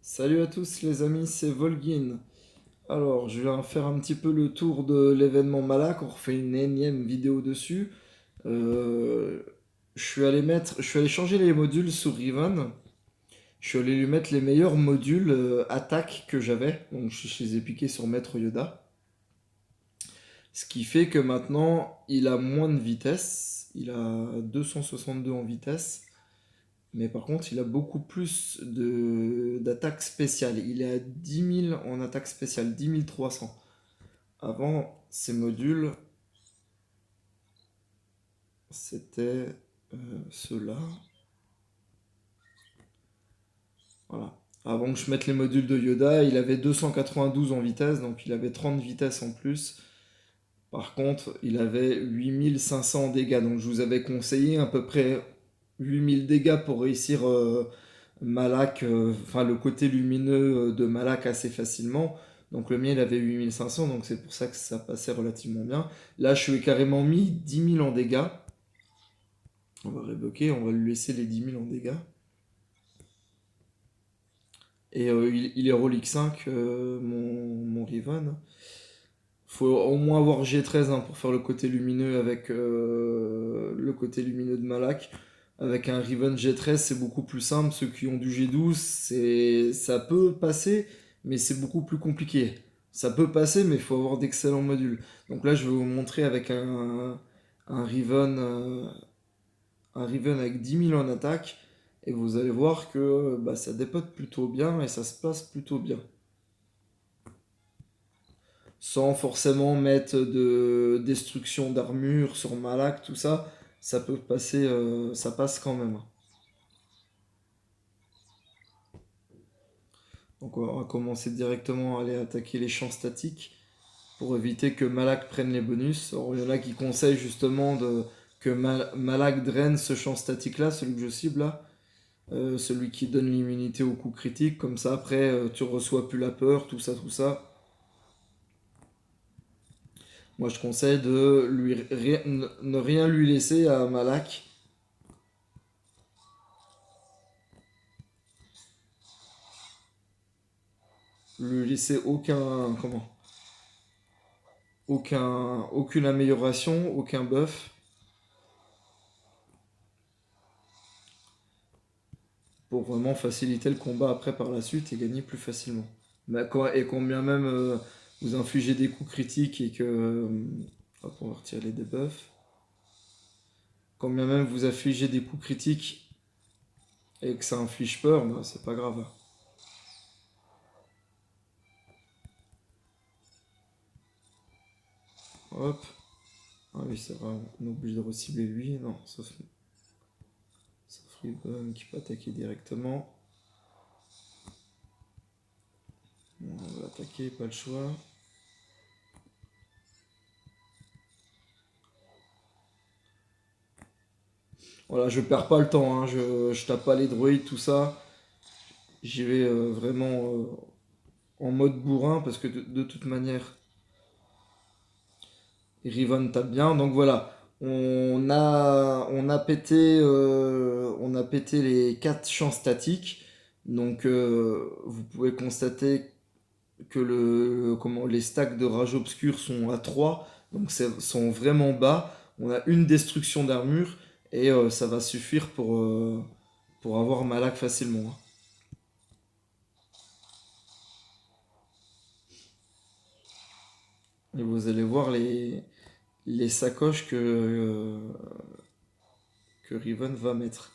Salut à tous les amis, c'est Volgin. Alors, je vais faire un petit peu le tour de l'événement Malak, on refait une énième vidéo dessus. Euh, je suis allé changer les modules sur Riven. Je suis allé lui mettre les meilleurs modules attaque que j'avais. Donc, je les ai piqués sur Maître Yoda. Ce qui fait que maintenant, il a moins de vitesse. Il a 262 en vitesse. Mais par contre, il a beaucoup plus d'attaque spéciale. Il est à 10 000 en attaque spéciale, 10 300. Avant, ces modules, c'était ceux-là. Voilà. Avant que je mette les modules de Yoda, il avait 292 en vitesse, donc il avait 30 vitesses en plus. Par contre, il avait 8500 en dégâts, donc je vous avais conseillé à peu près 8000 dégâts pour réussir Malak, enfin le côté lumineux de Malak assez facilement. Donc le mien il avait 8500, donc c'est pour ça que ça passait relativement bien. Là je lui ai carrément mis 10 000 en dégâts. On va rebloquer, on va lui laisser les 10 000 en dégâts. Et il est Roll X5, mon Riven. Faut au moins avoir G13 pour faire le côté lumineux avec le côté lumineux de Malak. Avec un Riven G13, c'est beaucoup plus simple. Ceux qui ont du G12, ça peut passer, mais c'est beaucoup plus compliqué. Ça peut passer, mais il faut avoir d'excellents modules. Donc là, je vais vous montrer avec un Riven, un Riven avec 10 000 en attaque. Et vous allez voir que bah, ça dépote plutôt bien et ça se passe plutôt bien. Sans forcément mettre de destruction d'armure sur Malak, tout ça, ça peut passer, ça passe quand même. Donc on va commencer directement à aller attaquer les champs statiques pour éviter que Malak prenne les bonus. Alors il y en a qui conseillent justement que Malak draine ce champ statique là, celui que je cible là, celui qui donne l'immunité au coup critique, comme ça après tu reçois plus la peur, tout ça, tout ça. Moi je conseille de ne rien lui laisser à Malak. Lui laisser aucune amélioration, aucun buff, pour vraiment faciliter le combat après par la suite et gagner plus facilement. Et combien même vous infligez des coups critiques et que... hop, on va retirer les debuffs. Combien même vous affligez des coups critiques et que ça inflige peur, bah, c'est pas grave. Hop. Ah oui, c'est vrai, on est obligé de recibler lui. Non, sauf Ribbon qui peut attaquer directement. Bon, on va attaquer, pas le choix. Voilà, je perds pas le temps, hein, je tape pas les droïdes, tout ça. J'y vais vraiment en mode bourrin parce que de toute manière, Riven tape bien. Donc voilà, on a pété les 4 champs statiques. Donc vous pouvez constater que les stacks de rage obscur sont à 3, donc sont vraiment bas. On a une destruction d'armure et ça va suffire pour avoir Malak facilement, hein. Et vous allez voir les sacoches que Riven va mettre.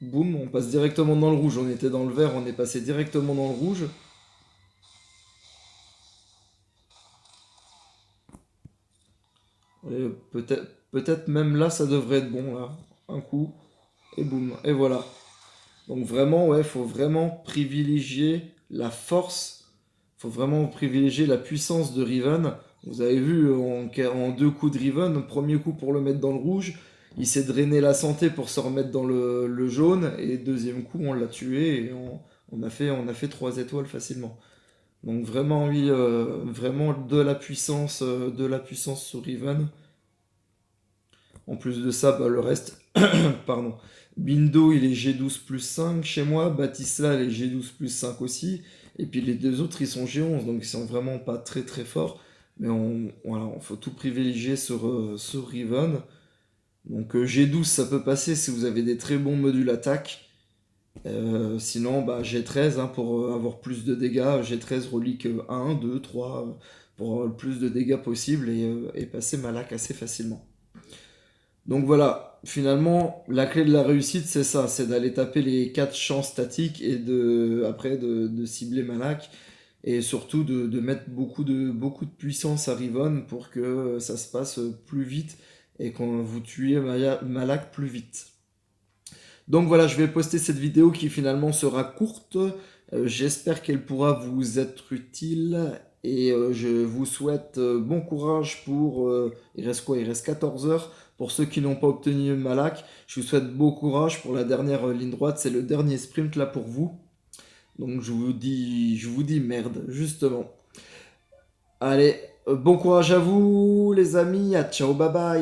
Boum, on passe directement dans le rouge. On était dans le vert, on est passé directement dans le rouge. Et peut-être même là, ça devrait être bon, là. Un coup, et boum, et voilà. Donc vraiment, ouais, faut vraiment privilégier la force. Faut vraiment privilégier la puissance de Riven. Vous avez vu en 2 coups de Riven, premier coup pour le mettre dans le rouge, il s'est drainé la santé pour se remettre dans le jaune, et deuxième coup on l'a tué et on a fait 3 étoiles facilement. Donc vraiment oui, vraiment de la puissance sur Riven. En plus de ça, bah, le reste, pardon, Bindo, il est G12 plus 5 chez moi. Batisla, il est G12 plus 5 aussi. Et puis les deux autres, ils sont G11, donc ils sont vraiment pas très très forts. Mais voilà, on faut tout privilégier sur Riven. Donc G12, ça peut passer si vous avez des très bons modules attaque. Sinon, bah, G13 hein, pour avoir plus de dégâts. G13, relique 1, 2, 3 pour avoir le plus de dégâts possible et passer Malak assez facilement. Donc voilà, finalement, la clé de la réussite, c'est ça, c'est d'aller taper les 4 champs statiques et après de cibler Malak et surtout de mettre beaucoup de puissance à Riven pour que ça se passe plus vite et qu'on vous tuez Malak plus vite. Donc voilà, je vais poster cette vidéo qui finalement sera courte. J'espère qu'elle pourra vous être utile et je vous souhaite bon courage pour... il reste quoi? Il reste 14 heures. Pour ceux qui n'ont pas obtenu Malak, je vous souhaite bon courage pour la dernière ligne droite. C'est le dernier sprint là pour vous. Donc je vous dis merde, justement. Allez, bon courage à vous les amis. À ciao, bye bye.